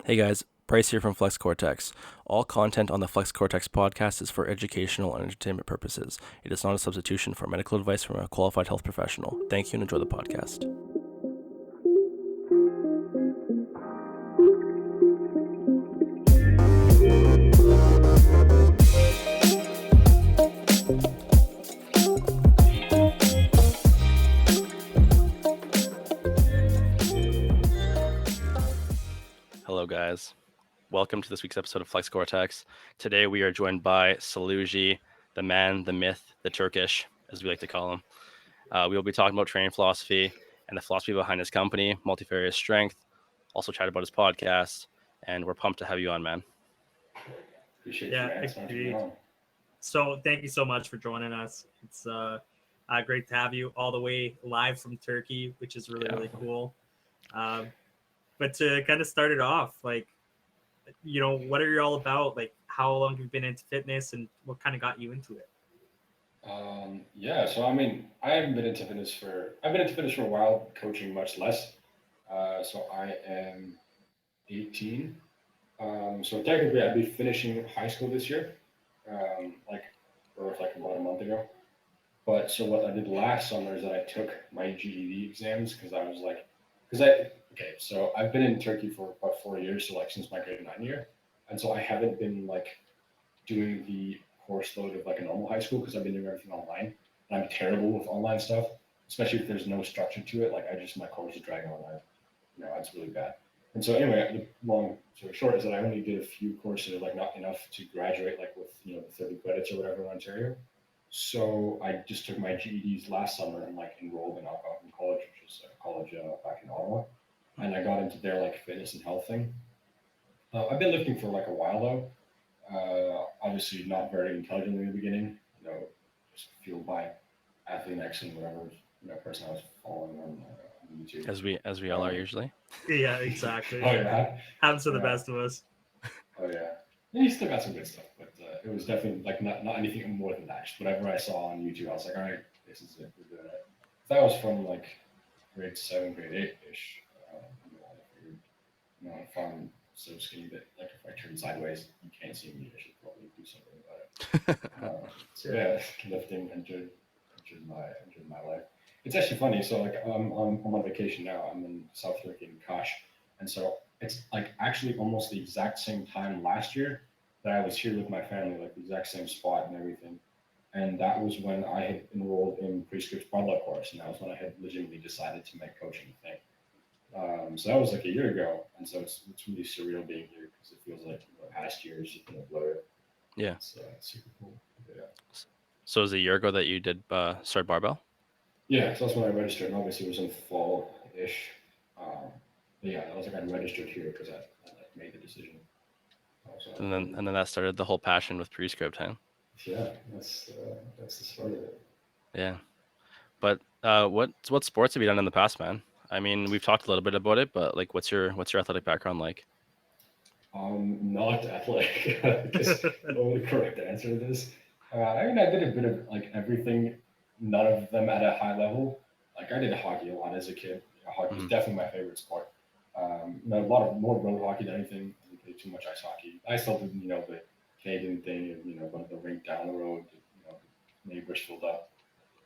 Hey guys, Bryce here from Flex Cortex. All content on the Flex Cortex podcast is for educational and entertainment purposes. It is not a substitution for medical advice from a qualified health professional. Thank you and enjoy the podcast. Hello guys. Welcome to this week's episode of Flex Cortex. Today we are joined by Saloojee, the man, the myth, the Turkish, as we like to call him. We will be talking about training philosophy and the philosophy behind his company, Multifarious Strength. Also chat about his podcast, and we're pumped to have you on, man. Appreciate you, man. Agreed. So thank you so much for joining us. It's great to have you all the way live from Turkey, which is really cool. But to kind of start it off, like, what are you all about? Like, how long have you been into fitness, and what kind of got you into it? So I mean, I've been into fitness for a while, coaching much less. So I am 18. So technically, I'd be finishing high school this year, or about a month ago. But so what I did last summer is that I took my GED exams So I've been in Turkey for about 4 years, so since my grade 9 year, and so I haven't been doing the course load of a normal high school because I've been doing everything online. And I'm terrible with online stuff, especially if there's no structure to it. My course is dragging on. It's really bad. And so anyway, the long story short is that I only did a few courses, not enough to graduate, with the 30 credits or whatever in Ontario. So I just took my GEDs last summer and enrolled in Algonquin College, which is a college back in Ottawa, and I got into their fitness and health thing. I've been lifting for a while though. Obviously not very intelligent in the beginning, just fueled by Athlete X and whatever person I was following on YouTube. As we all are usually. Yeah, exactly. Oh yeah, happens to the best of us. Oh yeah, you still got some good stuff, but it was definitely not anything more than that. Just whatever I saw on YouTube, I was like, all right, this is it, we're doing it. That was from grade 7, grade 8 ish. If I'm so skinny that if I turn sideways, you can't see me. I should probably do something about it. So yeah, lifting entered my life. It's actually funny. So I'm on vacation now. I'm in South Turkey in Kaş, and so it's actually almost the exact same time last year that I was here with my family, the exact same spot and everything. And that was when I had enrolled in Prescript's Barbell course, and that was when I had legitimately decided to make coaching a thing. So that was a year ago, and so it's really surreal being here because it feels like the past year is just been a blur. Yeah. It's super cool. Yeah. So it was a year ago that you did start barbell? Yeah, so that's when I registered, and obviously it was in fall-ish. That was I registered here because I made the decision. And then that started the whole passion with Prescript, huh? Yeah, that's the start of it. Yeah. But what sports have you done in the past, man? I mean, we've talked a little bit about it, but what's your athletic background like? Not athletic. I guess the only correct answer to this. I did a bit of everything, none of them at a high level. I did hockey a lot as a kid. Hockey was definitely my favorite sport. A lot of more road hockey than anything. I didn't play too much ice hockey. I still did, the Canadian thing of, going to the rink down the road, neighbors filled up.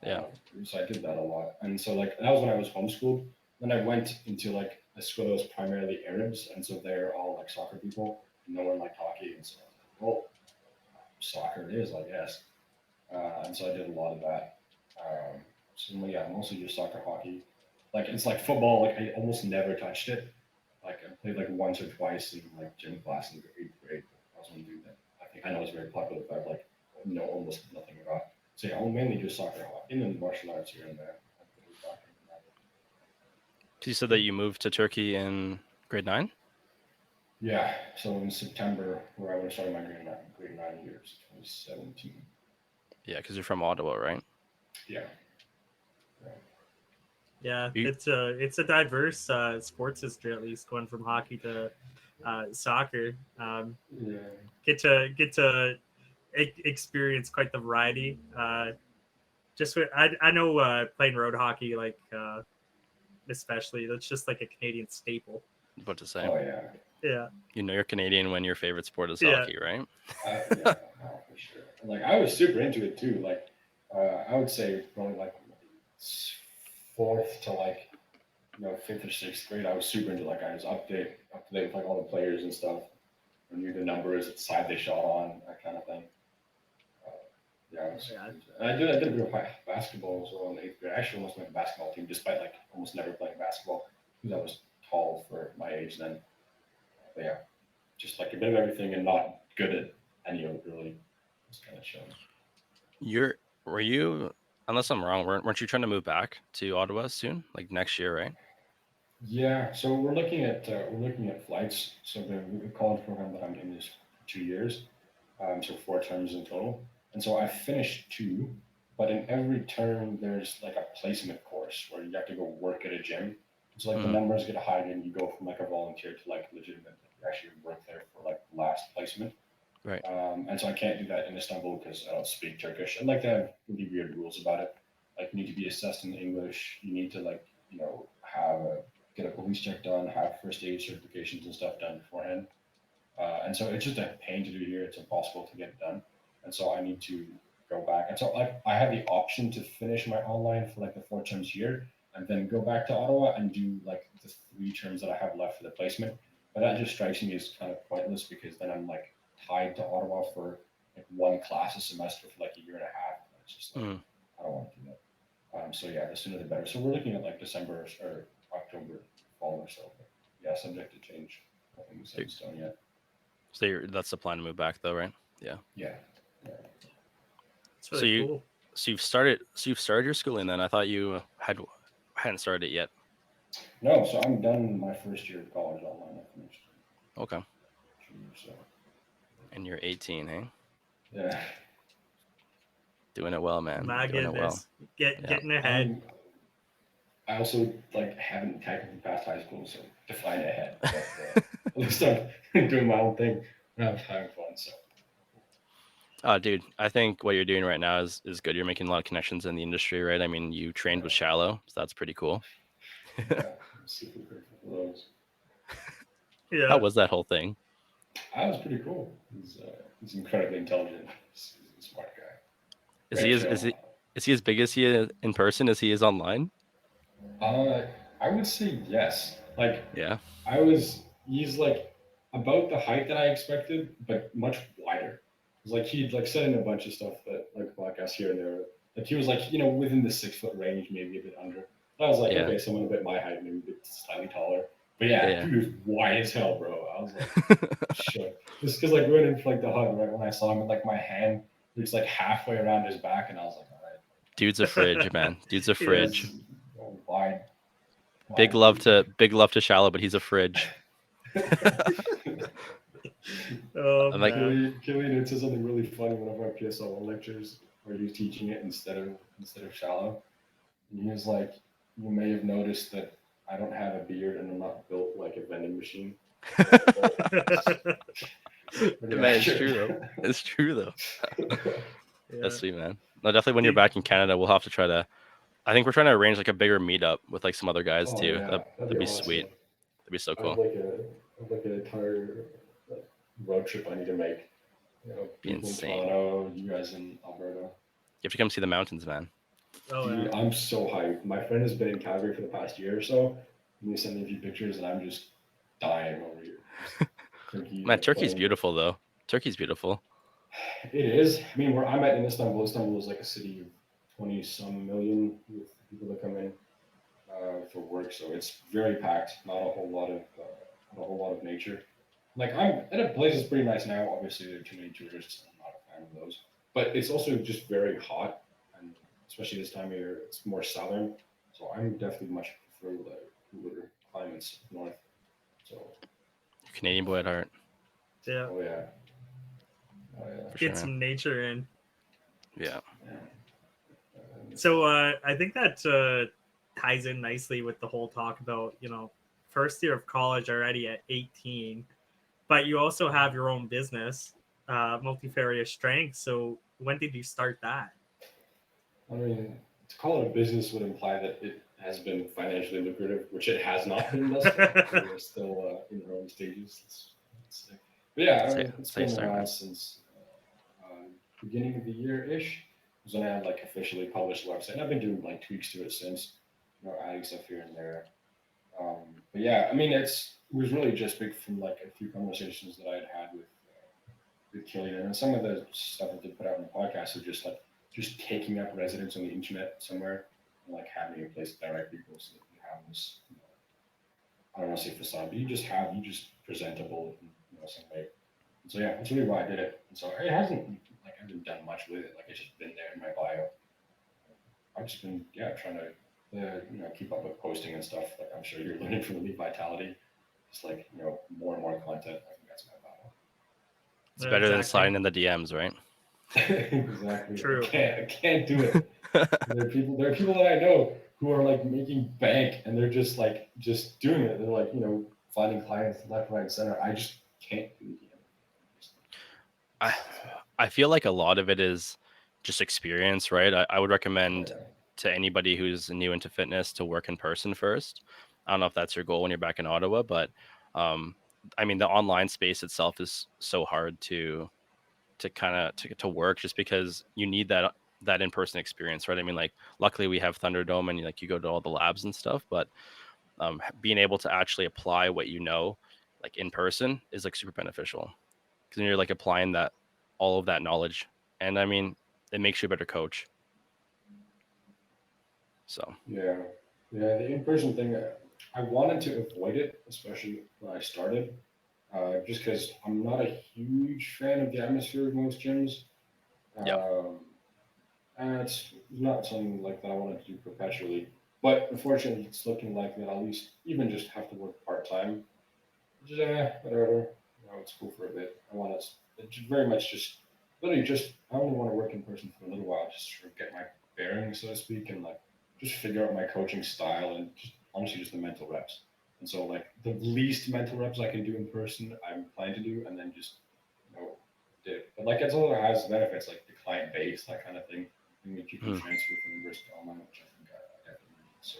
Yeah. So I did that a lot. And so that was when I was homeschooled. Then I went into a school that was primarily Arabs, and so they're all soccer people. No one liked hockey, and so I was like, well, soccer it is, I guess. And so I did a lot of that. Mostly just soccer, hockey. It's like football. I almost never touched it. I played once or twice in gym class in 8th grade. I was one dude that I know it's very popular, but almost nothing about. So yeah, I'm mainly just soccer, hockey, and then martial arts here and there. You said that you moved to Turkey in grade 9? Yeah, so in September, where I would have started my grade 9 years, 2017. Yeah, because you're from Ottawa, right? Yeah. Yeah, it's a diverse sports history, at least going from hockey to soccer. Get to experience quite the variety. I know playing road hockey, especially that's just a Canadian staple. What to say? Oh yeah. Yeah. You know you're Canadian when your favorite sport is Yeah. hockey, right? Yeah, no, for sure. And, like I was super into it too. Like I would say probably like fourth to like fifth or sixth grade. I was super into like I was up to date with like all the players and stuff. I knew the numbers, the side they shot on, that kind of thing. Uh, yeah, I was. Yeah. And I did a bit of basketball as well in eighth grade. I actually almost made the basketball team, despite like almost never playing basketball because I was tall for my age then. But yeah, just like a bit of everything and not good at any of it really. It's kind of showing. Were you, unless I'm wrong, weren't you trying to move back to Ottawa soon, like next year, right? Yeah, so we're looking at flights. So the college program that I'm in is 2 years, so 4 terms in total. And so I finished two, but in every term there's like a placement course where you have to go work at a gym. It's like the Mm, numbers get higher and you go from like a volunteer to like legitimate. You actually work there for like last placement. right. And so I can't do that in Istanbul because I don't speak Turkish. And like they have really weird rules about it. Like you need to be assessed in English. You need to like have get a police check done, have first aid certifications and stuff done beforehand. And so it's just a pain to do here. It's impossible to get done. And so I need to go back. And so like I have the option to finish my online for like the 4 terms here and then go back to Ottawa and do like the 3 terms that I have left for the placement. But that just strikes me as kind of pointless because then I'm like tied to Ottawa for like one class a semester for like a year and a half. And it's just like Mm. I don't want to do that. So yeah, the sooner the better. So we're looking at like December or October, fall or so. But yeah, subject to change. Nothing set in stone yet. So that's the plan to move back, though, right? Yeah. Yeah. Yeah. It's So really cool. you've started your schooling then. I thought you hadn't started it yet. No, so I'm done my first year of college online. I finished Okay. 2 years. So And you're 18, hey? yeah, Doing it well, man. My Doing it well. goodness. Yeah. Getting ahead. I also like haven't technically passed high school, so define ahead. But at least I'm doing my own thing and I'm having fun. So Oh, dude, I think what you're doing right now is good. You're making a lot of connections in the industry, right? I mean, you trained with Shallow, so that's pretty cool. yeah, I'm super grateful for those. How Yeah. was that whole thing? That was pretty cool. He's incredibly intelligent. He's a smart guy. Is he Great as show. is he as big as he is in person as he is online? Uh, I would say yes. Like Yeah. he's like about the height that I expected, but much wider. It's like he'd like said in a bunch of stuff that like podcasts here and there. Like he was like within the 6 foot range, maybe a bit under. I was like, Yeah. okay, someone a bit my height, maybe a bit slightly taller. But yeah, Yeah. dude was wide as hell, bro. I was like, shit. Just because like we went in for like the hug, right when I saw him, and like my hand was like halfway around his back, and I was like, all right, Dude's a fridge, man. Dude's a Yeah. fridge. he's wide. Big wide love dude. to Shallow, but he's a fridge. Oh I'm like, man. Killian says something really funny in one of our PSL1 lectures where he was teaching it instead of shallow. And he was like, "You may have noticed that I don't have a beard and I'm not built like a vending machine." man, it's true though. It's true though. Yeah. That's sweet, man. No, definitely when you're Did- back in Canada, we'll have to try to. I think we're trying to arrange like a bigger meetup with like some other guys Oh too. yeah, that'd That'd be be awesome. sweet. That'd be so I cool. have like an entire like, road trip I need to make. Be people in insane. Toronto, you guys in Alberta. You have to come see the mountains, man. Oh Dude, yeah. I'm so hyped. My friend has been in Calgary for the past year or so. And he sent me a few pictures, and I'm just dying over here. Turkey, Man, Turkey's playing. beautiful though. Turkey's beautiful. It is. I mean, where I'm at in Istanbul, Istanbul is like a city of 20 some million with people that come in for work. So it's very packed. Not a whole lot of nature. Like I'm at a place that's pretty nice now. Obviously, there are too many tourists. I'm not a fan of those. But it's also just very hot, and especially this time of year, it's more southern. So I'm definitely much prefer the cooler climates north. So, Canadian boy at heart, Yeah. oh yeah, oh yeah. for sure, Get man. some nature in. Yeah. So I think that ties in nicely with the whole talk about, first year of college already at 18, but you also have your own business, Multifarious Strength. So when did you start that? I mean, to call it a business would imply that has been financially lucrative, which it has not been thus far. We're still in early stages. But yeah, I mean, it's been a while since beginning of the year ish was when I had like officially published the website. And I've been doing like tweaks to it since, adding stuff here and there. But yeah, I mean, it was really just big from like a few conversations that I had had with Killian, and some of the stuff that they put out on the podcast was just taking up residence on the internet somewhere and like having a place to direct people so that you have this. I don't want to say facade, but you just presentable in some way. And so yeah, that's really why I did it. And so it hasn't like I haven't done much with it. Like it's just been there in my bio. I've just been trying to keep up with posting and stuff. Like I'm sure you're learning from Elite Vitality. Just like more and more content. I think that's my bio. It's better than sliding in the DMs, right? Exactly. True. I can't do it. There are people that I know who are like making bank and they're just doing it. They're like, finding clients left, right, and center. I just can't do it. I feel like a lot of it is just experience, right? I would recommend to anybody who's new into fitness to work in person first. I don't know if that's your goal when you're back in Ottawa, but I mean, the online space itself is so hard to work just because you need that in-person experience, right? I mean, like luckily we have Thunderdome and like you go to all the labs and stuff, but being able to actually apply what like in person is like super beneficial because you're like applying all of that knowledge, and I mean it makes you a better coach. So yeah, the in-person thing, I wanted to avoid it, especially when I started, just because I'm not a huge fan of the atmosphere of most gyms. And it's not something like that I wanted to do perpetually. But unfortunately, it's looking like that I'll at least even just have to work part time. Just whatever. It's cool for a bit. I want to very much literally I only want to work in person for a little while, just to get my bearings, so to speak, and like just figure out my coaching style and just honestly just the mental reps. And so like the least mental reps I can do in person, I'm planning to do, and then just do. But like it's all has benefits like the client base, that kind of thing. And you can transfer from university to online, which I think I definitely need. So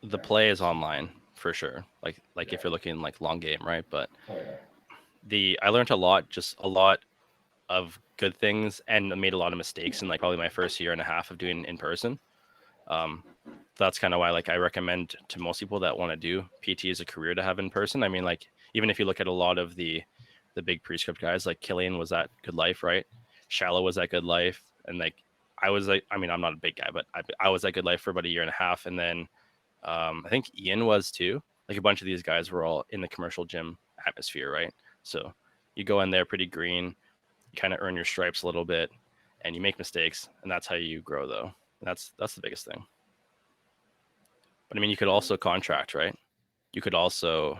the play is online for sure. Like if you're looking like long game, right? But I learned a lot of good things and made a lot of mistakes in like probably my first year and a half of doing in person. That's kind of why like I recommend to most people that want to do PT as a career to have in person. I mean, like even if you look at a lot of the big prescript guys, like Killian was at Good Life, right? Shallow was at Good Life, and like I was like, I mean, I'm not a big guy, but I was at Good Life for about a year and a half, and then I think Ian was too. Like a bunch of these guys were all in the commercial gym atmosphere, right? So you go in there pretty green, you kind of earn your stripes a little bit, and you make mistakes, and that's how you grow, though. And that's the biggest thing. But I mean, you could also contract, right? You could also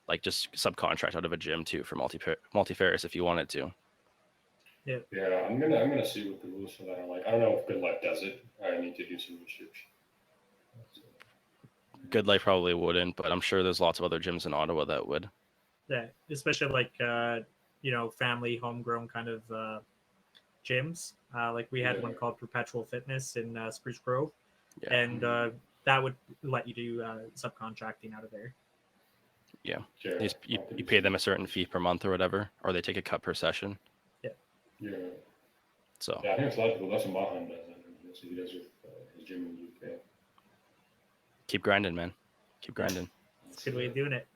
like just subcontract out of a gym too for multifarious if you wanted to. Yeah. Yeah, I'm gonna see what the rules for that are like. I don't know if Good Life does it. I need to do some research. Good Life probably wouldn't, but I'm sure there's lots of other gyms in Ottawa that would. Yeah, especially like family homegrown kind of gyms. Like we had one called Perpetual Fitness in Spruce Grove, and that would let you do subcontracting out of there. Yeah, you pay them a certain fee per month or whatever, or they take a cut per session. Yeah. So I think it's a lot of people. That's what Mahan does. So he does with his gym in the UK. Keep grinding, man. Keep grinding. It's a good way of doing it.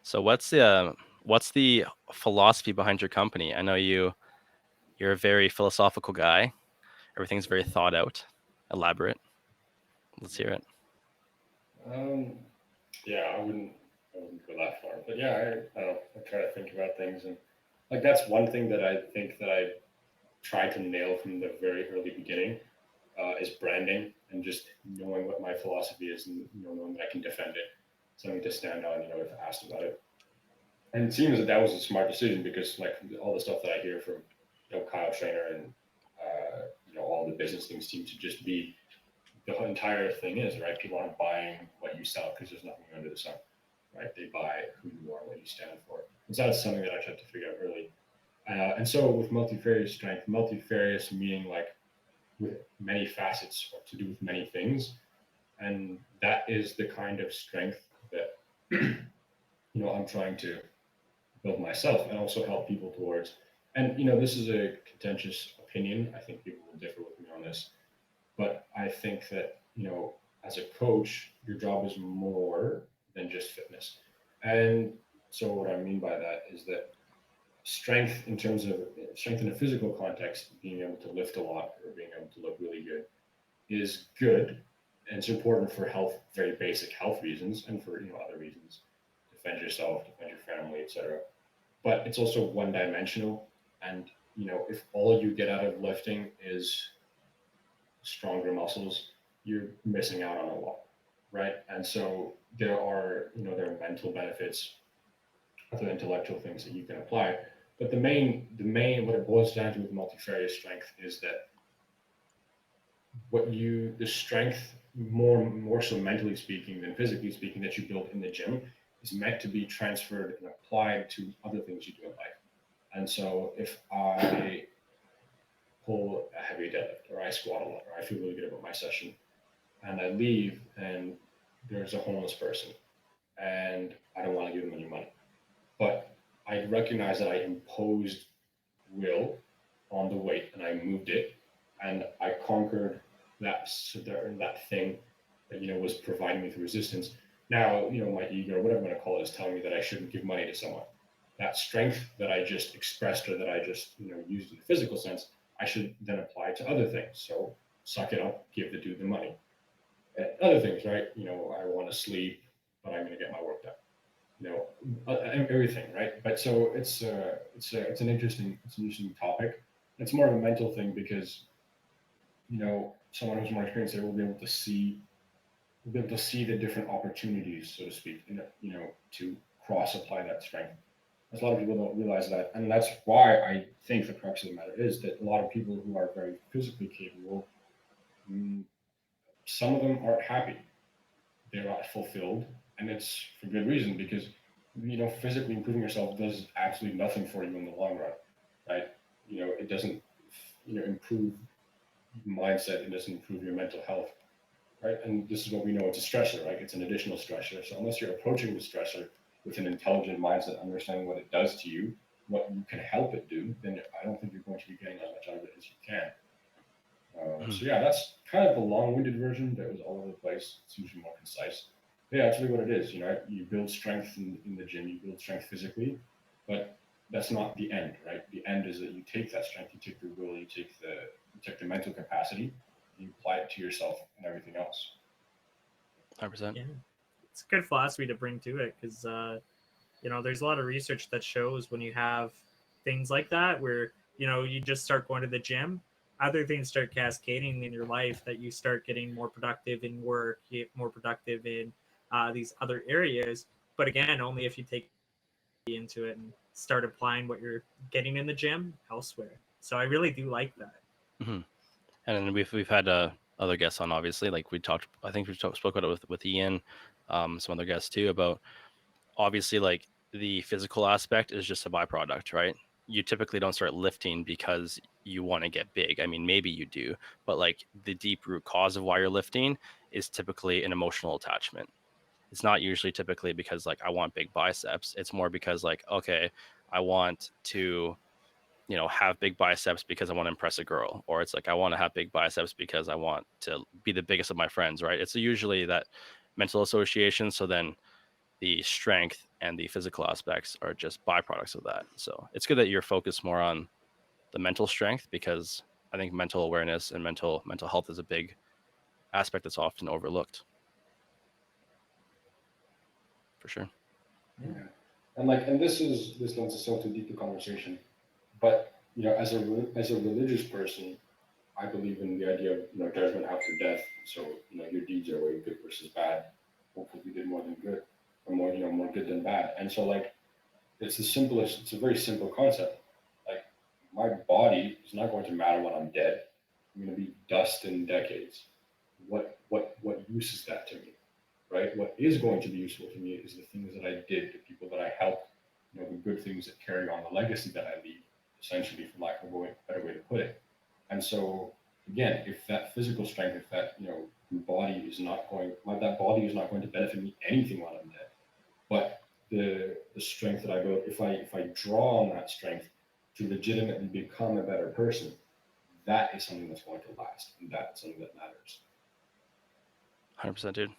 So what's the philosophy behind your company? I know you're a very philosophical guy. Everything's very thought out, elaborate. Let's hear it. I wouldn't go that far, but yeah, I don't know. I try to think about things, and like that's one thing that I think that I tried to nail from the very early beginning is branding and just knowing what my philosophy is and knowing that I can defend it, something to stand on, if asked about it. And it seems that was a smart decision because like all the stuff that I hear from Kyle Trainer and all the business things seem to just be the entire thing is right. People aren't buying what you sell because there's nothing under the sun, right? They buy who you are, what you stand for. And so that's something that I tried to figure out early. And so with multifarious strength, multifarious meaning like with many facets or to do with many things. And that is the kind of strength that I'm trying to build myself and also help people towards. And this is a contentious opinion. I think people will differ with me on this, but I think that as a coach, your job is more than just fitness. And so what I mean by that is that strength in terms of strength in a physical context, being able to lift a lot or being able to look really good is good, and it's important for health, very basic health reasons, and for other reasons, defend yourself, defend your family, etc. But it's also one dimensional, and if all you get out of lifting is stronger muscles, you're missing out on a lot, right? And so there are mental benefits, other intellectual things that you can apply. But the main what it boils down to with multifarious strength is that the strength, more so mentally speaking than physically speaking, that you build in the gym is meant to be transferred and applied to other things you do in life. And so if I pull a heavy deadlift or I squat a lot or I feel really good about my session and I leave and there's a homeless person and I don't want to give them any money, but I recognize that I imposed will on the weight and I moved it and I conquered that thing that was providing me the resistance. Now my ego or whatever I'm going to call it is telling me that I shouldn't give money to someone. That strength that I just expressed or that I just used in the physical sense, I should then apply to other things. So suck it up, give the dude the money. And other things, right? I want to sleep, but I'm going to get my work done. Everything, right? But so it's an interesting topic. It's more of a mental thing because someone who's more experienced will be able to see the different opportunities, so to speak, to cross apply that strength. A lot of people don't realize that, and that's why I think the crux of the matter is that a lot of people who are very physically capable, some of them aren't happy. They're not fulfilled, and it's for good reason because physically improving yourself does absolutely nothing for you in the long run, right? It doesn't improve mindset. It doesn't improve your mental health, right? And this is what we know, it's a stressor, right? It's an additional stressor. So unless you're approaching the stressor with an intelligent mindset, understanding what it does to you, what you can help it do, then I don't think you're going to be getting as much out of it as you can. So yeah, that's kind of the long-winded version. That was all over the place. It's usually more concise. But yeah, that's really what it is. You build strength in the gym, you build strength physically, but that's not the end, right? The end is that you take that strength, you take the will, you take the mental capacity, you apply it to yourself and everything else. 100%. Yeah, it's a good philosophy to bring to it because there's a lot of research that shows when you have things like that where you just start going to the gym, other things start cascading in your life, that you start getting more productive in work, you get more productive in these other areas. But again, only if you take into it and start applying what you're getting in the gym elsewhere. So I really do like that. Mm-hmm. And then we've had other guests on, obviously, like I think we spoke about it with Ian, some other guests too, about obviously like the physical aspect is just a byproduct, right? You typically don't start lifting because you want to get big. I mean, maybe you do, but like the deep root cause of why you're lifting is typically an emotional attachment. It's not usually typically because like I want big biceps. It's more because like, okay, I want to have big biceps because I want to impress a girl, or it's like I want to have big biceps because I want to be the biggest of my friends, right? It's usually that mental association. So then the strength and the physical aspects are just byproducts of that. So it's good that you're focused more on the mental strength, because I think mental awareness and mental health is a big aspect that's often overlooked. For sure. Yeah. And this lends itself to a deeper conversation. But as a religious person, I believe in the idea of judgment after death. So your deeds are way good versus bad. Hopefully, you did more than good, or more good than bad. And so it's a very simple concept. Like my body is not going to matter when I'm dead. I'm going to be dust in decades. What use is that to me? Right? What is going to be useful to me is the things that I did, the people that I helped, the good things that carry on the legacy that I leave, essentially, for lack of a better way to put it. And so the again, if that physical strength, if that body is not going, that body is not going to benefit me anything when I'm dead. But the strength that I build, if I draw on that strength to legitimately become a better person, that is something that's going to last, and that's something that matters. 100%, dude.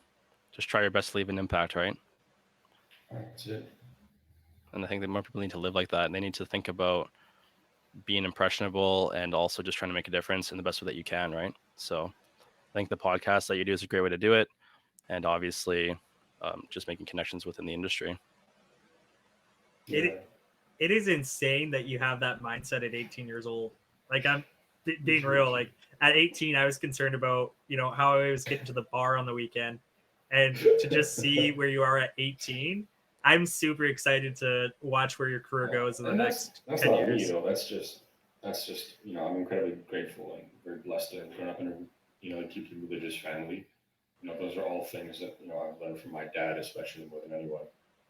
Just try your best to leave an impact, right? That's it. And I think that more people need to live like that. And they need to think about being impressionable and also just trying to make a difference in the best way that you can, right? So I think the podcast that you do is a great way to do it. And obviously, just making connections within the industry. It is insane that you have that mindset at 18 years old. Like, I'm being real. Like, at 18, I was concerned about, how I was getting to the bar on the weekend. And to just see where you are at 18, I'm super excited to watch where your career goes in the next 10 not years. Me, that's just I'm incredibly grateful and very blessed to have grown up in a deeply religious family. Those are all things that I've learned from my dad, especially more than anyone.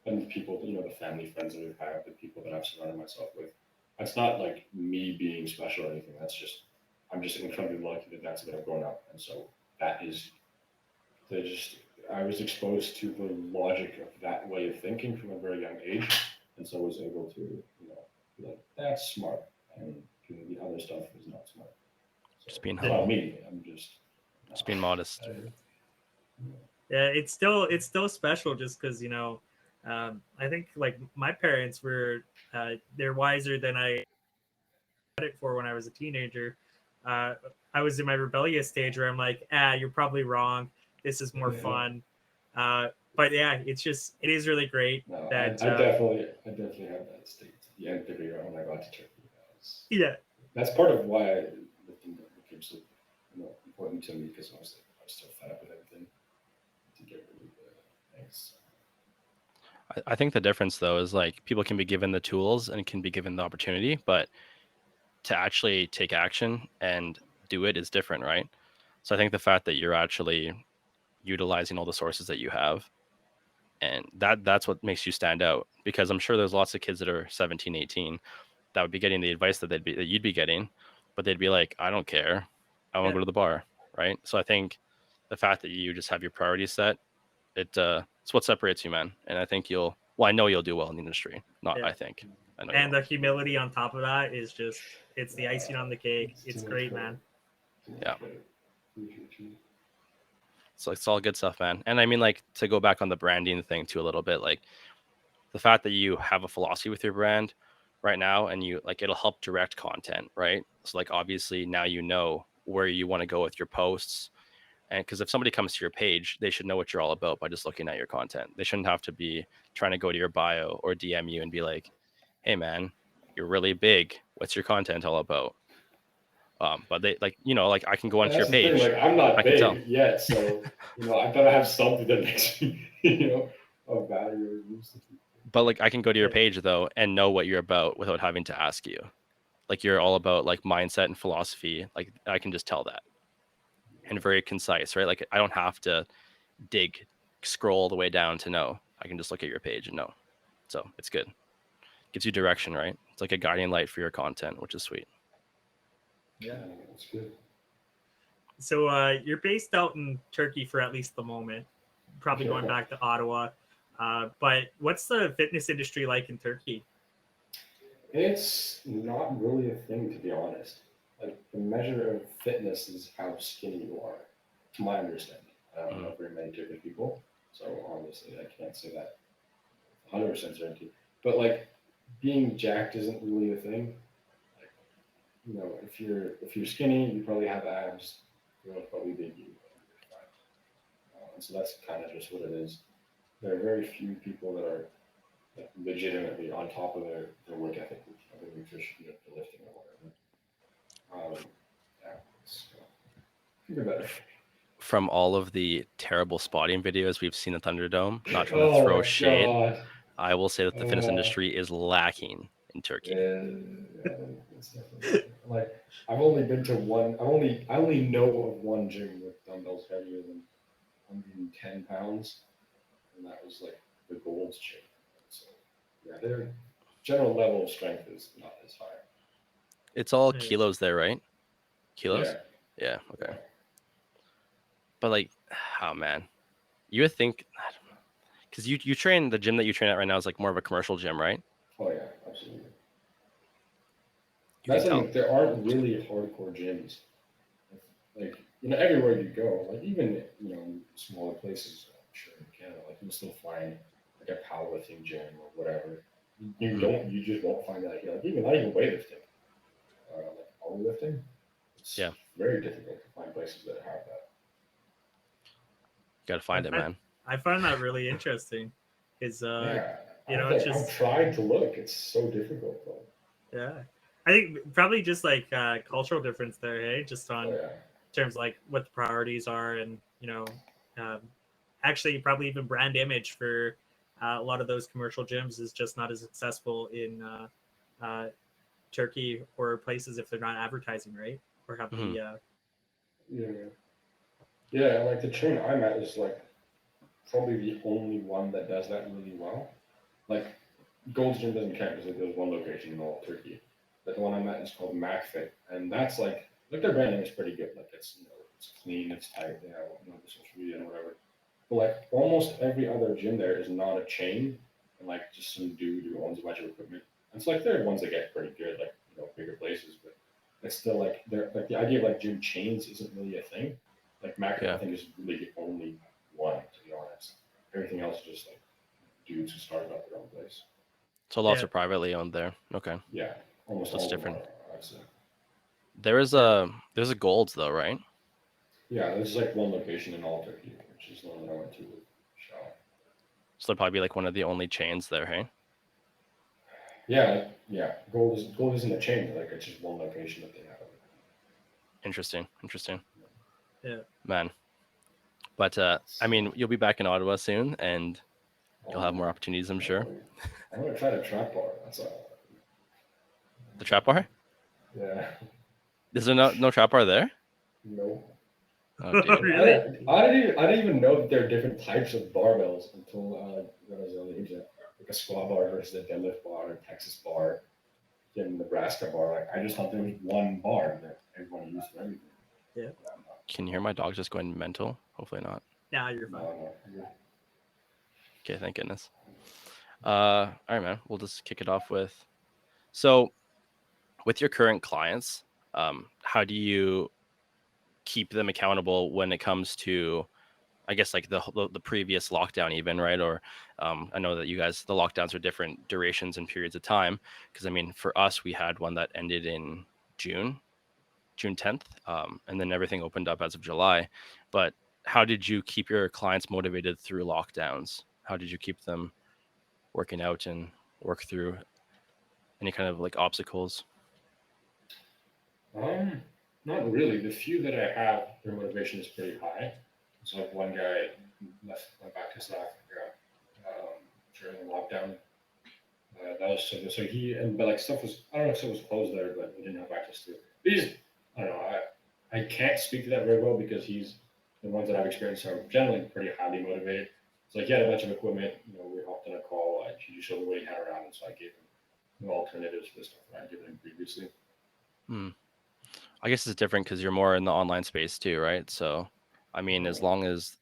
And the people, the family friends that we've had, the people that I've surrounded myself with. That's not like me being special or anything. I'm just incredibly lucky that that's what I've grown up. And so that is, I was exposed to the logic of that way of thinking from a very young age. And so I was able to, be like, that's smart. And the other stuff is not smart. So Just being it's humble. not me. I'm just being modest. Yeah, it's still special just because I think like my parents were they're wiser than I had it for when I was a teenager. I was in my rebellious stage where I'm like, you're probably wrong. This is more fun. But yeah, it is really great that I definitely had that state. The end degree when I got to Turkey. That's part of why it became so important to me, because I was so fed up with everything to get rid of things. I think the difference though is like people can be given the tools and can be given the opportunity, but to actually take action and do it is different, right? So I think the fact that you're actually utilizing all the sources that you have, and that's what makes you stand out, because I'm sure there's lots of kids that are 17, 18 that would be getting the advice that you'd be getting, but they'd be like, I don't care. I want to go to the bar, right? So I think the fact that you just have your priorities set, it's what separates you, man. And I think I know you'll do well in the industry. I think. I know and the humility on top of that is it's the icing on the cake. It's great, man. Yeah. So it's all good stuff, man. And I mean, like, to go back on the branding thing too a little bit, like the fact that you have a philosophy with your brand right now, and you like, it'll help direct content, right? So like, obviously now you know where you want to go with your posts. And because if somebody comes to your page, they should know what you're all about by just looking at your content. They shouldn't have to be trying to go to your bio or DM you and be like, hey man, you're really big. What's your content all about? But they like, like I can go onto your page. Like, I'm not big yet, so I gotta have something that makes me, of value or use. But like I can go to your page though and know what you're about without having to ask you. Like you're all about like mindset and philosophy. Like I can just tell that. And very concise, right? Like I don't have to scroll all the way down to know. I can just look at your page and know. So it's good. Gives you direction, right? It's like a guiding light for your content, which is sweet. Yeah, that's good. So you're based out in Turkey for at least the moment, probably going back to Ottawa. But what's the fitness industry like in Turkey? It's not really a thing, to be honest. Like, the measure of fitness is how skinny you are, to my understanding. I don't know very many Turkish people, so obviously I can't say that 100% certainty. But like, being jacked isn't really a thing. Like, if you're skinny, you probably have abs. Probably big. And so that's kind of just what it is. There are very few people that are legitimately on top of their work ethic, of their nutrition, the lifting or whatever. Even better. From all of the terrible spotting videos we've seen at Thunderdome, not trying to throw shade, God. I will say that the fitness industry is lacking in Turkey. Yeah, it's definitely like, I've only been to one. I only know of one gym with dumbbells heavier than 110 pounds, and that was like the Gold's gym. So yeah, their general level of strength is not as high. It's all kilos there, right? Kilos? Yeah. Okay. But like, oh man, you would think, because you train, the gym that you train at right now is like more of a commercial gym, right? Oh yeah, absolutely. You can That's the tell. thing. There aren't really hardcore gyms. Like everywhere you go, like even in smaller places, I'm sure in Canada, like you can still find like a powerlifting gym or whatever. You just won't find that here. Like even not even weightlifting, like powerlifting. It's Yeah. very difficult to find places that have that. You got to find it, man. I find that really interesting because Yeah, it's I've just tried to look. It's so difficult though. yeah. I think probably just like cultural difference there, hey, just Oh on yeah. terms of like what the priorities are, and um, actually probably even brand image for a lot of those commercial gyms is just not as accessible in uh, Turkey or places if they're not advertising, right? Or have Mhm. the Yeah. Yeah, like the train I'm at is like probably the only one that does that really well. Like Gold's Gym doesn't count because there's one location in all of Turkey. But the one I'm at is called MacFit, and that's like their branding is pretty good. Like it's it's clean, it's tight, they have the social media and whatever. But like almost every other gym there is not a chain, and like just some dude who owns a bunch of equipment. And it's like they're ones that get pretty good, like bigger places, but it's still like they're like the idea of like gym chains isn't really a thing. Like MacFit, I Yeah. think is really the only one to be honest. Everything else is just like dudes who started up their own place. So lots yeah are privately owned there. Okay. Yeah, almost So it's all of them different. are. I'd say. yeah There's a Gold's though, right? Yeah, there's like one location in all Turkey, which is the one that I went to with Shaw. So they'll probably be like one of the only chains there, hey? Yeah. Gold isn't a chain. Like it's just one location that they have. Interesting. Interesting. yeah Man. But I mean, you'll be back in Ottawa soon and you'll have Um, more opportunities, I'm sure. hopefully. I'm gonna try to trap bar. That's all. The trap bar? Yeah. Is there no trap bar there? No. Oh, dude. really I didn't even know that there are different types of barbells until when I was on the internet. Like a squat bar versus a deadlift bar, a Texas bar, and Nebraska bar. Like I just thought there was one bar that everyone used for everything. yeah Can you hear my dog just going mental? Hopefully not. yeah you're No, fine no. Okay, thank goodness. All right, man. We'll just kick it off with, so with your current clients, how do you keep them accountable when it comes to, I guess, like the previous lockdown even, right? Or I know that you guys, the lockdowns are different durations and periods of time. Because I mean, for us, we had one that ended in June 10th, and then everything opened up as of July. But how did you keep your clients motivated through lockdowns? How did you keep them working out and work through any kind of like obstacles? Um, Not really. The few that I have, their motivation is pretty high. So like one guy went back to South Africa during the lockdown. That was so he and but like stuff was I don't know if stuff was closed there, but he didn't have access to it. But he's I don't know I can't speak to that very well because he's the ones that I've experienced are generally pretty highly motivated. It's like he had a bunch of equipment. We hopped on a call. He showed me what he had around, and so I gave him alternatives for the stuff that I'd given him previously. Hmm. I guess it's different because you're more in the online space too, right? So, I mean, as Uh, long as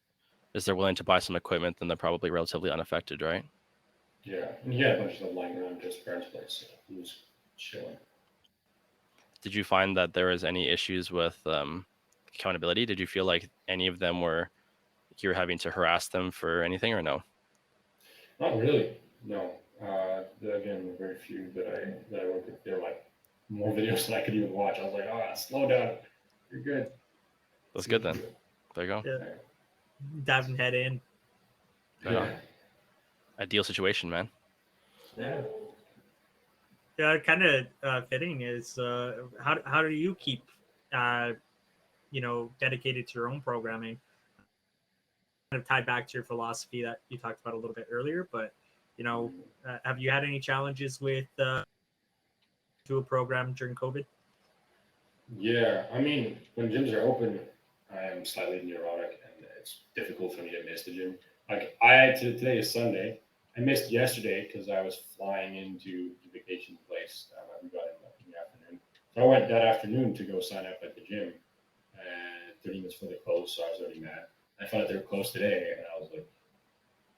they're willing to buy some equipment, then they're probably relatively unaffected, right? Yeah, and he had a bunch of stuff lying around his parents' place. So he was chilling. Did you find that there was any issues with accountability? Did you feel like any of them were you were having to harass them for anything or no? Not really. No. Again, the very few that I worked with, they're like more videos than I could even watch. I was like, slow down. You're good. That's See good what then. you do. There you go. yeah diving head in Right on. Ideal situation, man. yeah kind of fitting is how do you keep uh dedicated to your own programming, kind of tied back to your philosophy that you talked about a little bit earlier, but have you had any challenges with to a program during COVID? Yeah, I mean, when gyms are open, I am slightly neurotic, and it's difficult for me to miss the gym. Like today is Sunday. I missed yesterday because I was flying into the vacation place that we got in the afternoon. So I went that afternoon to go sign up at the gym, 30 minutes before they closed, so I was already mad. I found out they were closed today, and I was like,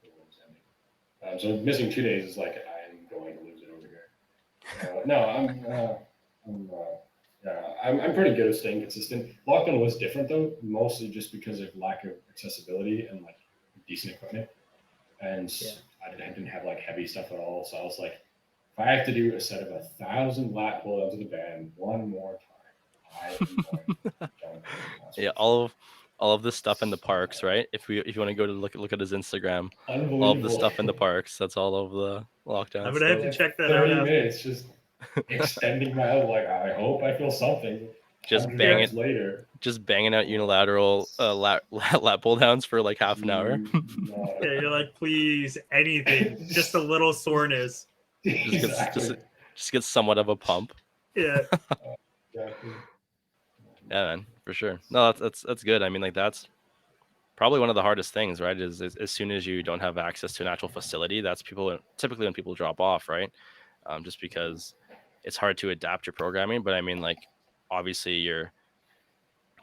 the world's ending. So missing 2 days is like I'm going to lose it over here. No, I'm pretty good at staying consistent. Lockdown was different though, mostly just because of lack of accessibility and like decent equipment, and I didn't have like heavy stuff at all. So I was like, if I have to do a set of 1,000 lat pull-ups of the band one more time, I am going to Yeah, all of this stuff in the parks, right? If you want to go to look at his Instagram, all of the stuff in the parks, that's all of the lockdown. I'm gonna have to check that 30 out. minutes, just extending my out. Like I hope I feel something. Just 100 bang reps it later. Just banging out unilateral lat pull downs for like half an hour. Yeah, you're like, please, anything, just a little soreness. Just get somewhat of a pump. Yeah. Exactly. Yeah, man, for sure. No, that's good. I mean, like that's probably one of the hardest things, right? Is as soon as you don't have access to an actual facility, that's typically when people drop off, right? Just because it's hard to adapt your programming. But I mean, like obviously you're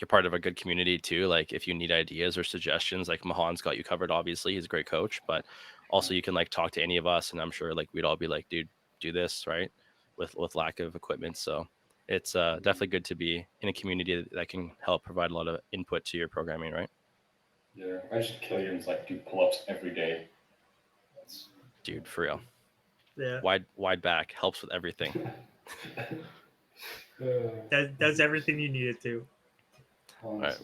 part of a good community too. Like if you need ideas or suggestions, like Mahan's got you covered. Obviously, he's a great coach, but also you can like talk to any of us, and I'm sure like we'd all be like, dude, do this, right? With lack of equipment, so it's definitely good to be in a community that can help provide a lot of input to your programming, right? Yeah, I just Killian's like do pull-ups every day. Dude, for real. Yeah. Wide back helps with everything. Does everything you need it to. All right.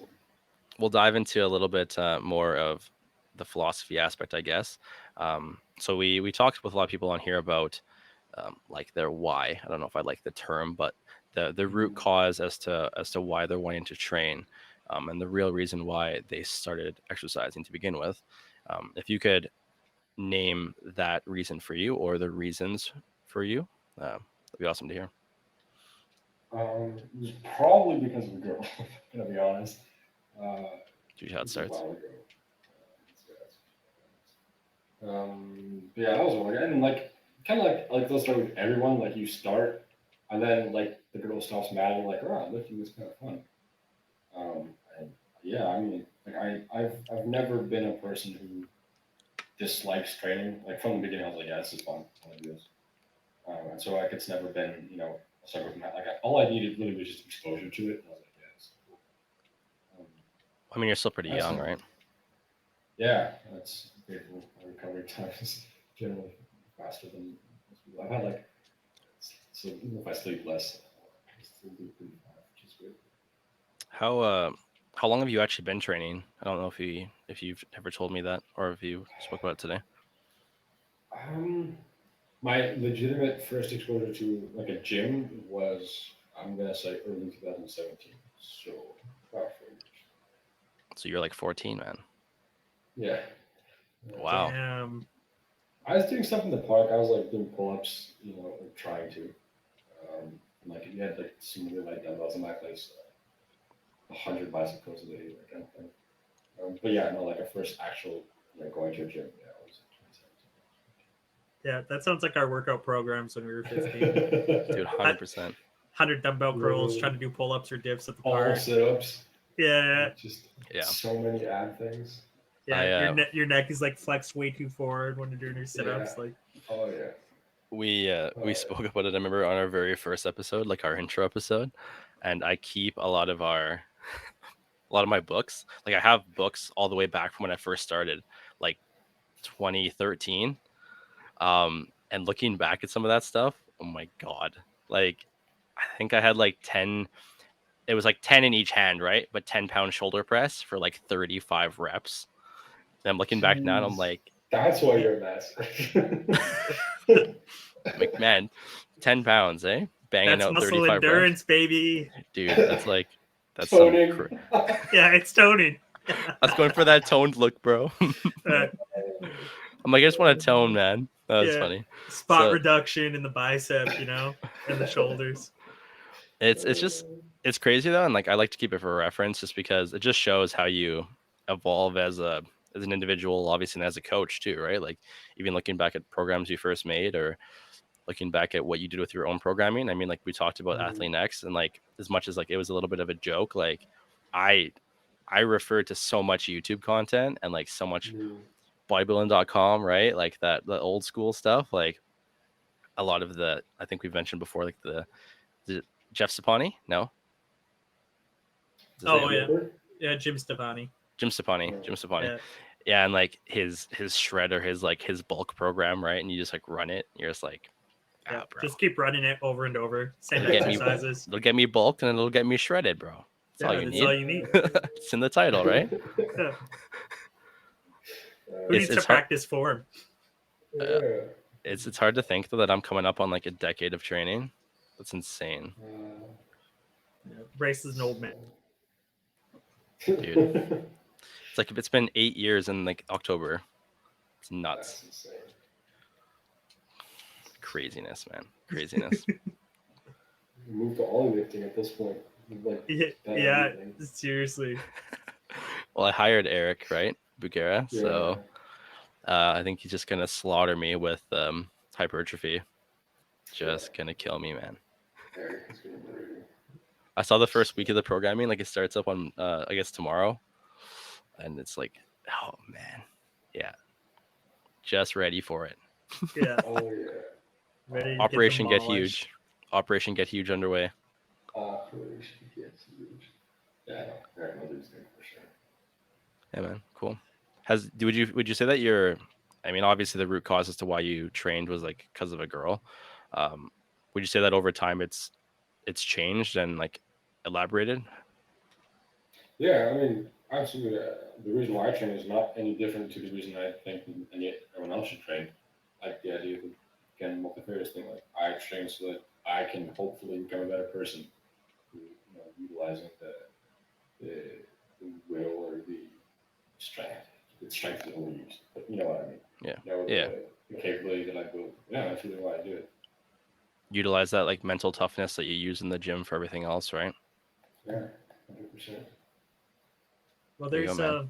We'll dive into a little bit more of the philosophy aspect, I guess. So we talked with a lot of people on here about like their why. I don't know if I like the term, but the root cause as to why they're wanting to train, and the real reason why they started exercising to begin with. If you could name that reason for you or the reasons for you, that'd be awesome to hear. It was probably because of a girl. I'm gonna be honest. Usually how it starts. Yeah, that was one. And like kind of like those start with everyone. Like you start, and then like the girl stops mad and like, oh, lifting is kind of fun. And yeah, I mean, like I've never been a person who dislikes training. Like from the beginning, I was like, yeah, this is fun. I want to do this. And so like it's never been, a struggle from that. Like all I needed really was just exposure to it. And I was like, yeah, it's cool. I mean, you're still pretty young, right? Yeah, that's grateful. My recovery time is generally faster than most people. I've had like, so even if I sleep less, I still do pretty fine, which is good. How long have you actually been training? I don't know if you've ever told me that or if you spoke about it today. My legitimate first exposure to like a gym was, I'm gonna say, early 2017. So about 4 years. So you're like 14, man. Yeah. Wow. Damn. I was doing stuff in the park. I was like doing pull-ups, like trying to. Like you had like some really light dumbbells in my place, 100 bicycles a day, that kind of thing. But yeah, no, like a first actual going to a gym. Yeah, it was 2017. Yeah, that sounds like our workout programs when we were 15. Dude, 100%. 100 dumbbell curls, trying to do pull-ups or dips at the park. All sit-ups. Yeah. Just Yeah. so many ab things. Yeah, your neck is like flexed way too forward when you're doing your sit-ups. Yeah. Like, oh yeah. We spoke about it. I remember on our very first episode, like our intro episode, and I keep a lot of my books. Like I have books all the way back from when I first started, like 2013. And looking back at some of that stuff, oh my god! Like I think I had like 10. It was like 10 in each hand, right? But 10-pound shoulder press for like 35 reps. And I'm looking back now, and I'm like, that's why you're a mess. like, man, 10 pounds, eh? Banging that's out muscle 35 endurance, reps. Baby. Dude, that's toning. Yeah, it's toning. I was going for that toned look, bro. I'm like, I just want to tone, man. That was funny. Spot reduction in the bicep, and the shoulders. It's crazy though, and like I like to keep it for reference just because it just shows how you evolve as an individual, obviously, and as a coach too, right? Like even looking back at programs you first made or looking back at what you did with your own programming. I mean, like we talked about Athlete Next, and like as much as like it was a little bit of a joke, like I I refer to so much YouTube content and like so much Mm. bodybuilding.com, right? Like the old school stuff, like a lot of the, I think we've mentioned before, like the Jeff Sapani, no, is his Oh name? yeah, Jim Stefani. Jim Sapani. Yeah, Yeah, and like his shred or his bulk program, right? And you just like run it. You're just like, yeah. bro, Just keep running it over and over. Same it'll get me, exercises. it'll get me bulked and it'll get me shredded, bro. That's all Yeah, you that's need. all you need. It's in the title, right? Yeah. Who needs to It's hard. practice form? Uh, it's hard to think though that I'm coming up on like a decade of training. That's insane, Yeah. Bryce is an old man. dude. It's like it's been 8 years in like October. It's nuts. That's insane. Craziness, man. Craziness. Move to all lifting at this point. Like, Yeah, seriously. Well, I hired Eric, right? Bugera. Yeah. So I think he's just gonna slaughter me with hypertrophy. Just gonna kill me, man. Eric is gonna murder you. I saw the first week of the programming, like it starts up on I guess tomorrow. And it's like, oh man. Yeah. Just ready for it. Yeah. Oh yeah. Ready to Operation Get demolished. Huge. Operation Get Huge underway. Operation gets huge. Yeah, Eric will do his thing for sure. Yeah, man. Cool. Would you say that I mean, obviously the root cause as to why you trained was like because of a girl. Would you say that over time it's changed and like elaborated? Yeah, I mean, absolutely. The reason why I train is not any different to the reason I think everyone else should train. Like the idea of, again, multifarious thing. Like I train so that I can hopefully become a better person, utilizing the will or the strength. The strength is overused, but you know what I mean. Yeah. Yeah. The capability that I build. Yeah, that's really why I do it. Utilize that like mental toughness that you use in the gym for everything else, right? Yeah, 100%. Well, There you go, man.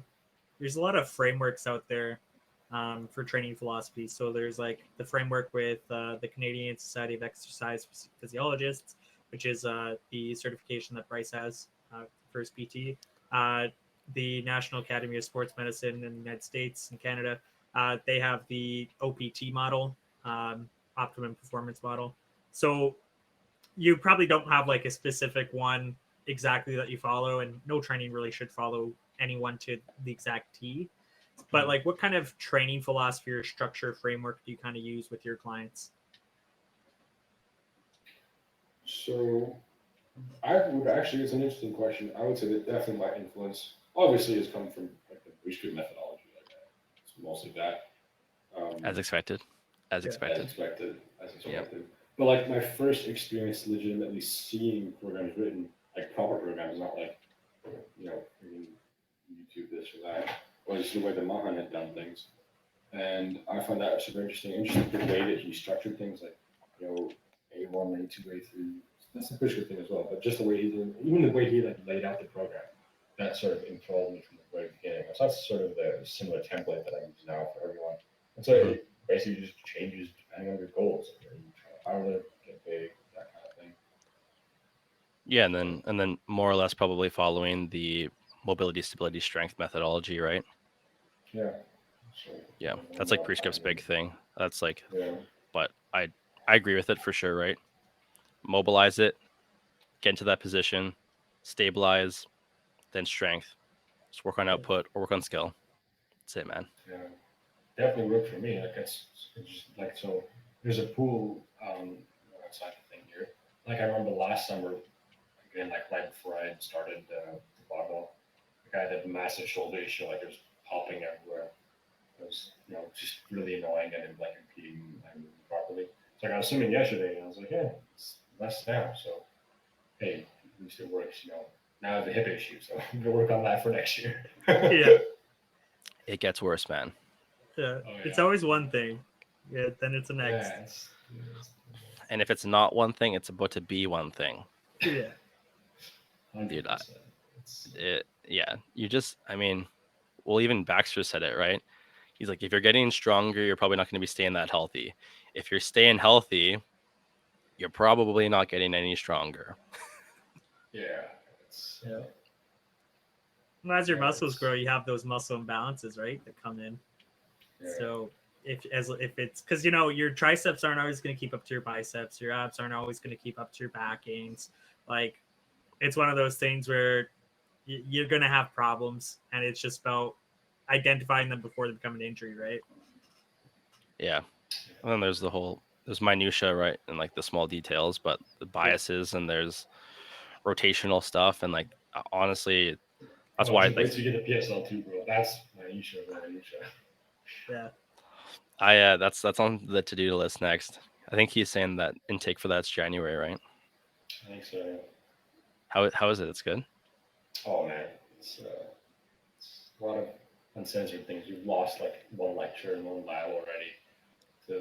there's a lot of frameworks out there for training philosophy. So there's like the framework with the Canadian Society of Exercise Physiologists, which is the certification that Bryce has for his PT. The National Academy of Sports Medicine in the United States and Canada, they have the OPT model, Optimum Performance Model. So you probably don't have like a specific one exactly that you follow, and no training really should follow anyone to the exact T. But like, what kind of training philosophy or structure framework do you kind of use with your clients? So I would actually, it's an interesting question. I would say that definitely my influence obviously has come from like the Bruce Good methodology. Like it's mostly that. As expected. As expected. As expected. But like my first experience legitimately seeing programs written, like proper programs, not like, YouTube this or that, was the way that Mahan had done things. And I found that super interesting the way that he structured things, like, A1, A2, A3. That's a pretty good thing as well. But just the way he did, even the way he like laid out the program, that sort of enthralled me from the very beginning. So that's sort of the similar template that I use now for everyone. And so it basically just changes depending on your goals. If you're trying to powerlift, get big, that kind of thing. Yeah, and then more or less probably following the mobility, stability, strength methodology, right? Yeah. Yeah, that's like Prescript's big thing. That's like, Yeah. but I agree with it for sure, right? Mobilize it, get into that position, stabilize, then strength. Just work on output or work on skill. That's it, man. Yeah. Definitely worked for me. Like it's just like, so there's a pool outside the thing here. Like I remember last summer, again, like right before I had started the barbell, the guy had a massive shoulder issue, like it was popping everywhere. It was, just really annoying and like impeding my movement properly. So like I was swimming yesterday and I was like, yeah, it's less now. So hey, at least it works, Now I have a hip issue, so I'm gonna work on that for next year. Yeah. It gets worse, man. Yeah. Oh, yeah. It's always one thing. Yeah, then it's the next. Yeah, And if it's not one thing, it's about to be one thing. Yeah. 100%. Dude, you just, I mean, well, even Baxter said it, right? He's like, if you're getting stronger, you're probably not going to be staying that healthy. If you're staying healthy, you're probably not getting any stronger. Yeah. As your Yeah, muscles it's- grow, you have those muscle imbalances, right, that come in. yeah. So if it's because you know your triceps aren't always going to keep up to your biceps, your abs aren't always going to keep up to your back gains. Like it's one of those things where you're going to have problems, and it's just about identifying them before they become an injury, right? Yeah. And then there's minutia, right? And like the small details, but the biases and there's rotational stuff. And like, honestly, that's Oh, why just like wait till you get the PSL too, bro. That's minutia, minutia. Yeah. that's on the to-do list next. I think he's saying that intake for that's January, right? I think so. How is it? It's good. Oh man, it's a lot of uncensored things. You've lost like one lecture and one lab already to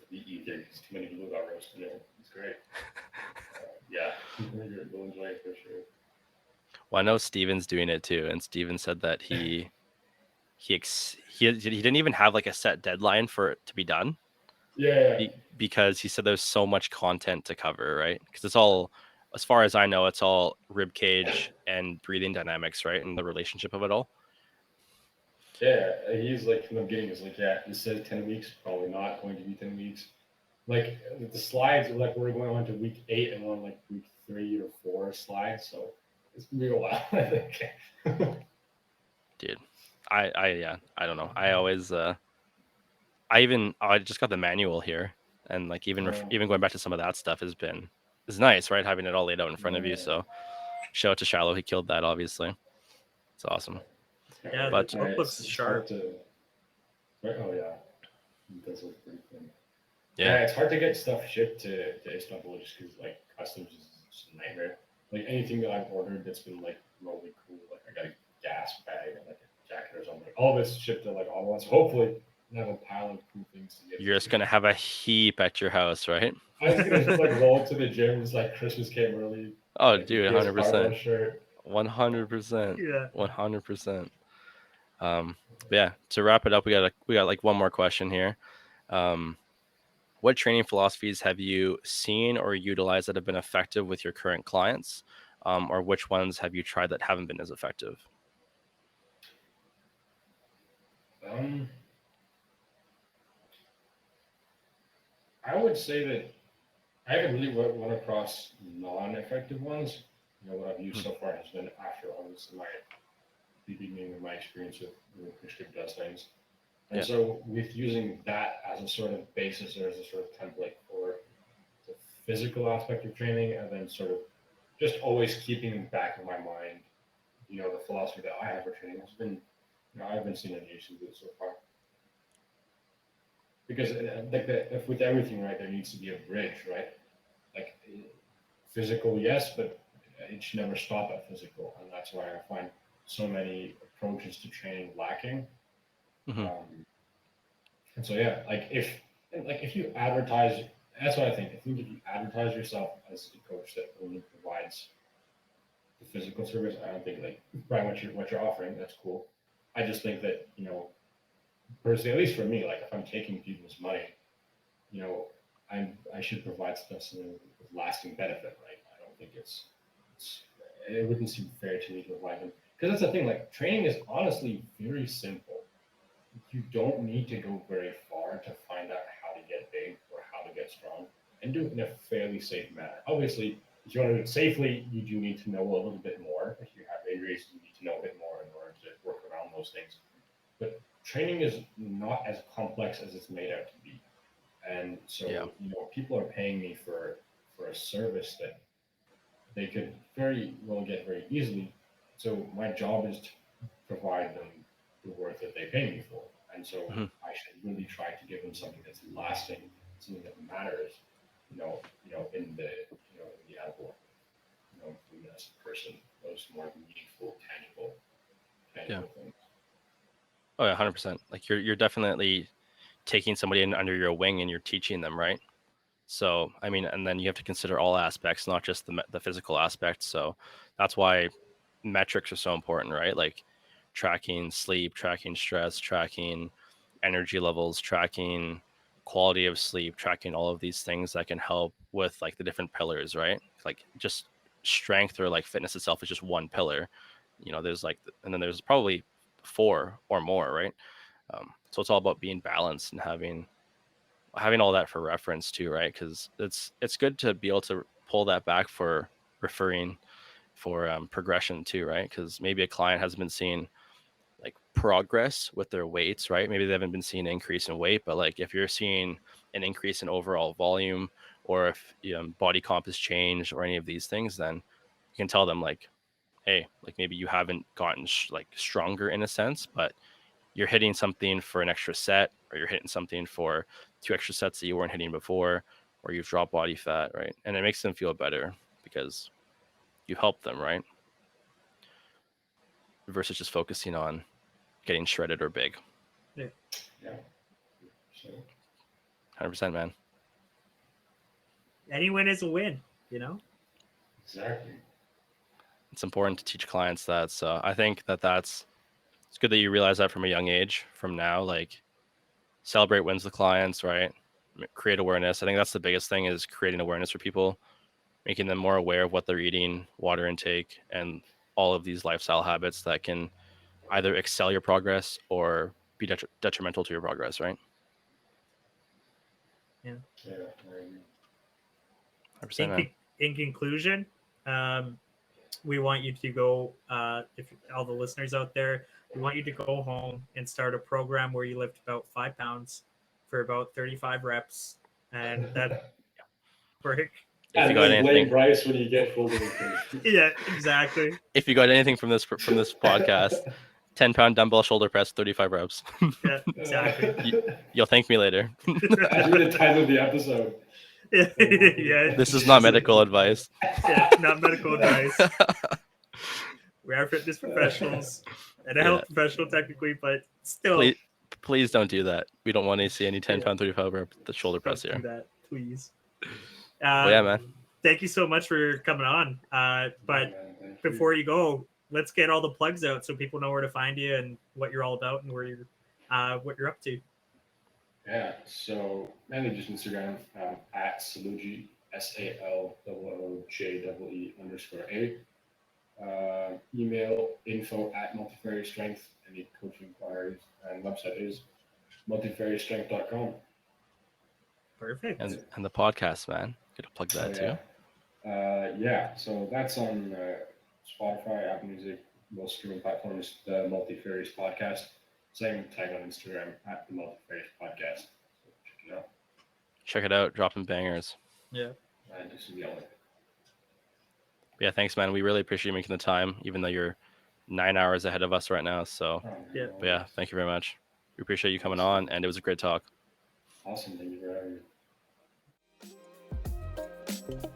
the ether because too many people got roasted. It's great. Yeah, you'll enjoy it for sure. Well, I know Steven's doing it too, and Steven said that he didn't even have like a set deadline for it to be done Yeah, because he said there's so much content to cover, right? Because it's all, as far as I know, it's all rib cage and breathing dynamics, right, and the relationship of it all. yeah. He's like from the beginning. He's like, yeah, this says 10 weeks, probably not going to be 10 weeks. Like the slides are like we're going on to week 8 and we're on like week 3 or 4 slides, so it's gonna be a while. I think. Dude, I don't know. I always I just got the manual here, and like even going back to some of that stuff is nice, right? Having it all laid out in front of you. So shout out to Shallow, he killed that. Obviously, it's awesome. Yeah, But the book looks It's sharp. hard to. Oh yeah, it does look pretty thin. yeah, It's hard to get stuff shipped to Istanbul just because like customs is just a nightmare. Like anything that I've ordered that's been like remotely cool, like I got a gas bag and like a jacket or something. All of it's shipped to like Ottawa. So hopefully I have a pile of cool things to get. you're just gonna have a heap at your house, right? I was gonna just like roll to the gym, just like Christmas came early, Oh, like the dude, PS 100%, Cargo shirt. 100%, Yeah. 100%. But yeah, to wrap it up, we got like one more question here. What training philosophies have you seen or utilized that have been effective with your current clients, or which ones have you tried that haven't been as effective? Um, I would say that I haven't really run across non-effective ones. You know, what I've used Hmm. so far has been after obviously my the beginning of my experience with prescriptive does things. And Yeah. so with using that as a sort of basis or as a sort of template for the physical aspect of training, and then sort of just always keeping in the back of my mind, you know, the philosophy that I have for training has been, you know, I've been seeing any issues with it so far. Because like if with everything, right, there needs to be a bridge, right? Like physical, yes, but it should never stop at physical, and that's why I find so many approaches to training lacking. Hmm. And so yeah, like if you advertise, that's what I think. I think if you advertise yourself as a coach that only provides the physical service, I don't think like Brian, what you're offering, that's cool. I just think that you know personally, at least for me, like if I'm taking people's money, you know, I should provide something with lasting benefit, right? I don't think it's it wouldn't seem fair to me to provide them because that's the thing. Like training is honestly very simple. You don't need to go very far to find out how to get big or how to get strong and do it in a fairly safe manner. Obviously, if you want to do it safely, you do need to know a little bit more. If you have injuries, you need to know a bit more in order to work around those things. But training is not as complex as it's made out to be. And so, Yeah. you know, people are paying me for a service that they could very well get very easily. So my job is to provide them the worth that they pay me for. And so Hmm. I should really try to give them something that's lasting, something that matters, in the outdoor, for me as a person, those more meaningful, Yeah. tangible things. Oh yeah, 100%. Like you're definitely taking somebody in under your wing and you're teaching them, right? So I mean, and then you have to consider all aspects, not just the physical aspects. So that's why metrics are so important, right? Like tracking sleep, tracking stress, tracking energy levels, tracking quality of sleep, tracking all of these things that can help with like the different pillars, right? Like just strength or like fitness itself is just one pillar. there's like, and then there's probably 4 or more, right? So it's all about being balanced and having all that for reference too, right? Because it's good to be able to pull that back for referring for progression too, right? Because maybe a client hasn't been seeing like progress with their weights, right? Maybe they haven't been seeing an increase in weight, but like if you're seeing an increase in overall volume, or if body comp has changed or any of these things, then you can tell them like, hey, like maybe you haven't gotten like stronger in a sense, but you're hitting something for an extra set, or you're hitting something for 2 extra sets that you weren't hitting before, or you've dropped body fat, right? And it makes them feel better because you help them, right? Versus just focusing on getting shredded or big. Yeah. So 100%, man. Any win is a win, exactly. It's important to teach clients that. So I think it's good that you realize that from a young age. From now, like, celebrate wins with clients, right? Create awareness. I think that's the biggest thing, is creating awareness for people, making them more aware of what they're eating, water intake, and all of these lifestyle habits that can either excel your progress or be detrimental to your progress, right? Yeah. 100%, man. In conclusion, we want you to go, if all the listeners out there, we want you to go home and start a program where you lift about 5 pounds for about 35 reps, and that work. If you And got then blame anything, Bryce when you get full delivery. Yeah, exactly. if you got anything from this podcast, 10-pound dumbbell shoulder press, 35 reps. Yeah, exactly. You'll thank me later. I should be the title of the episode. Yeah. This is not medical advice. Yeah, not medical advice. We are fitness professionals and a health professional technically, but still. Please don't do that. We don't want to see any 10-pound 35 rep the shoulder press Don't here. do that, please. Well, yeah, man. Thank you so much for coming on. But before you go, let's get all the plugs out so people know where to find you and what you're all about and where you're what you're up to. Yeah, so mainly just Instagram at Saloojee, SALOOJEE_A. Email info@Multifarious Strength, any coaching inquiries, and website is multifariousstrength.com. Perfect. And the podcast, man. Gotta plug that too. Yeah, so that's on Spotify, Apple Music, most streaming platforms, the Multifarious Podcast. Same tag on Instagram at the Multifarious Podcast. So check it out. Check it out. Dropping bangers. Yeah. And just yelling. Yeah, thanks, man. We really appreciate you making the time, even though you're 9 hours ahead of us right now. So, But yeah, thank you very much. We appreciate you coming on, and it was a great talk. Awesome. Thank you for having me.